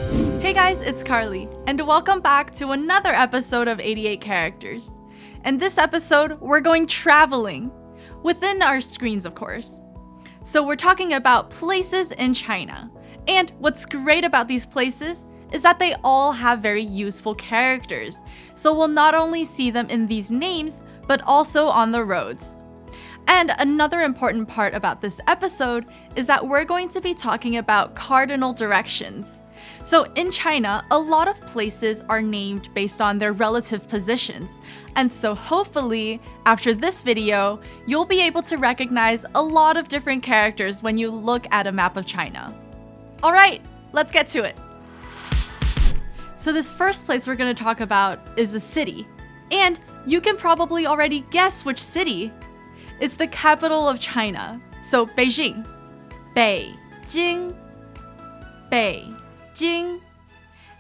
Hey guys, it's Carly, and welcome back to another episode of 88 Characters. In this episode, we're going traveling, within our screens of course. So we're talking about places in China. And what's great about these places is that they all have very useful characters. So we'll not only see them in these names, but also on the roads. And another important part about this episode is that we're going to be talking about cardinal directions. So in China, a lot of places are named based on their relative positions. And so hopefully, after this video, you'll be able to recognize a lot of different characters when you look at a map of China. All right, let's get to it. So this first place we're going to talk about is a city. And you can probably already guess which city. It's the capital of China. So Beijing. Beijing. Beijing.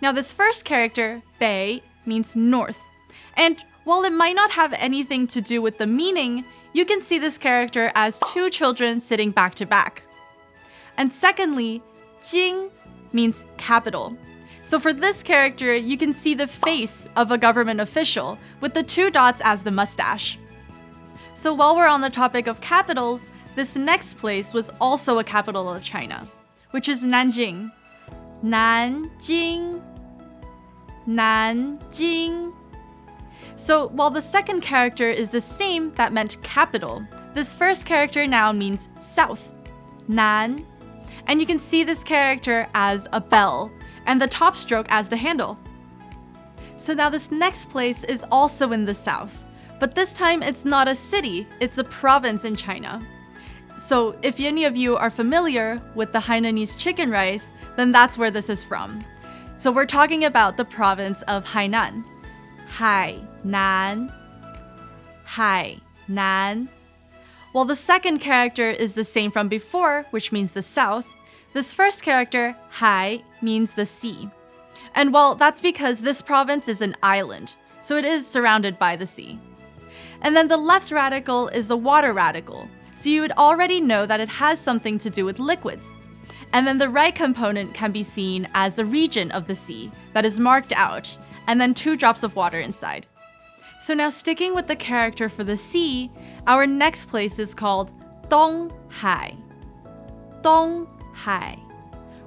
Now this first character, Bei, means north. And while it might not have anything to do with the meaning, you can see this character as two children sitting back to back. And secondly, Jing means capital. So for this character, you can see the face of a government official with the two dots as the mustache. So while we're on the topic of capitals, this next place was also a capital of China, which is Nanjing. Nanjing. Nanjing. So while the second character is the same that meant capital, this first character now means south. Nan. And you can see this character as a bell, and the top stroke as the handle. So now this next place is also in the south, but this time it's not a city, it's a province in China. So if any of you are familiar with the Hainanese chicken rice, then that's where this is from. So we're talking about the province of Hainan. Hainan. Hainan. While the second character is the same from before, which means the south, this first character, Hai, means the sea. And well, that's because this province is an island, so it is surrounded by the sea. And then the left radical is the water radical, so you would already know that it has something to do with liquids. And then the right component can be seen as a region of the sea that is marked out, and then 2 drops of water inside. So now sticking with the character for the sea, our next place is called Donghai. Donghai,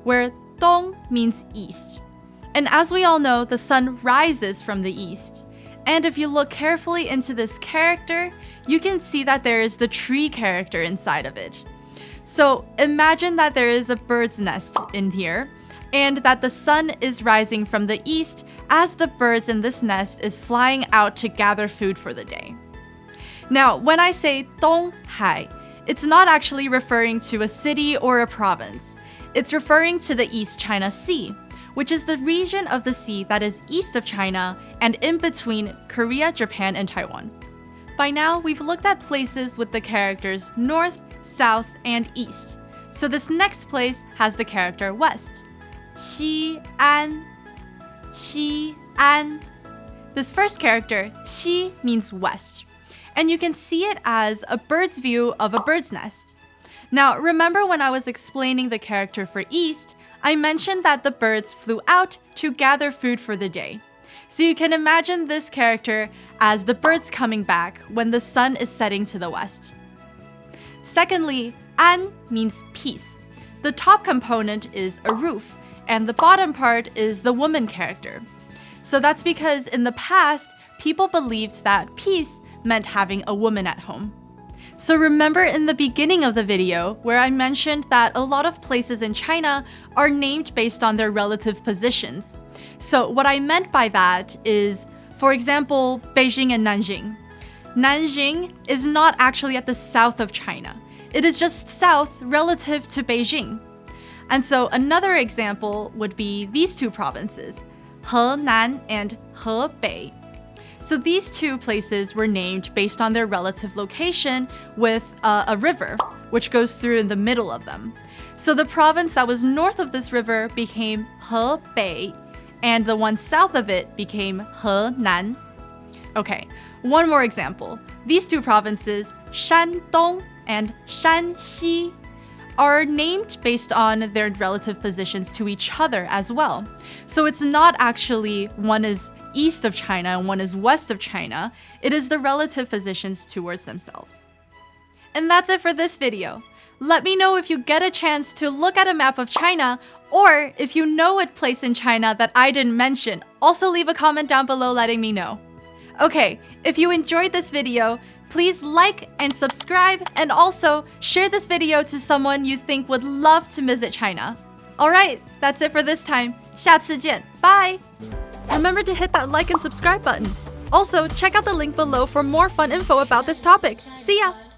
where Dong means east. And as we all know, the sun rises from the east. And if you look carefully into this character, you can see that there is the tree character inside of it. So imagine that there is a bird's nest in here, and that the sun is rising from the east as the birds in this nest is flying out to gather food for the day. Now, when I say Donghai, it's not actually referring to a city or a province. It's referring to the East China Sea, which is the region of the sea that is east of China and in between Korea, Japan, and Taiwan. By now, we've looked at places with the characters north, south, and east. So this next place has the character west. Xi'an. Xi'an. This first character, Xi, means west. And you can see it as a bird's view of a bird's nest. Now, remember when I was explaining the character for east, I mentioned that the birds flew out to gather food for the day. So you can imagine this character as the birds coming back when the sun is setting to the west. Secondly, an means peace. The top component is a roof, and the bottom part is the woman character. So that's because in the past, people believed that peace meant having a woman at home. So remember in the beginning of the video where I mentioned that a lot of places in China are named based on their relative positions. So what I meant by that is, for example, Beijing and Nanjing. Nanjing is not actually at the south of China. It is just south relative to Beijing. And so another example would be these two provinces, Henan and Hebei. So these two places were named based on their relative location with a river, which goes through in the middle of them. So the province that was north of this river became Hebei, and the one south of it became Henan. Okay, one more example. These two provinces, Shandong and Shanxi, are named based on their relative positions to each other as well. So it's not actually one is east of China and one is west of China. It is the relative positions towards themselves. And that's it for this video. Let me know if you get a chance to look at a map of China, or if you know a place in China that I didn't mention. Also leave a comment down below letting me know. Okay, if you enjoyed this video, please like and subscribe, and also share this video to someone you think would love to visit China. Alright, that's it for this time. 下次见, bye! Remember to hit that like and subscribe button. Also, check out the link below for more fun info about this topic. See ya!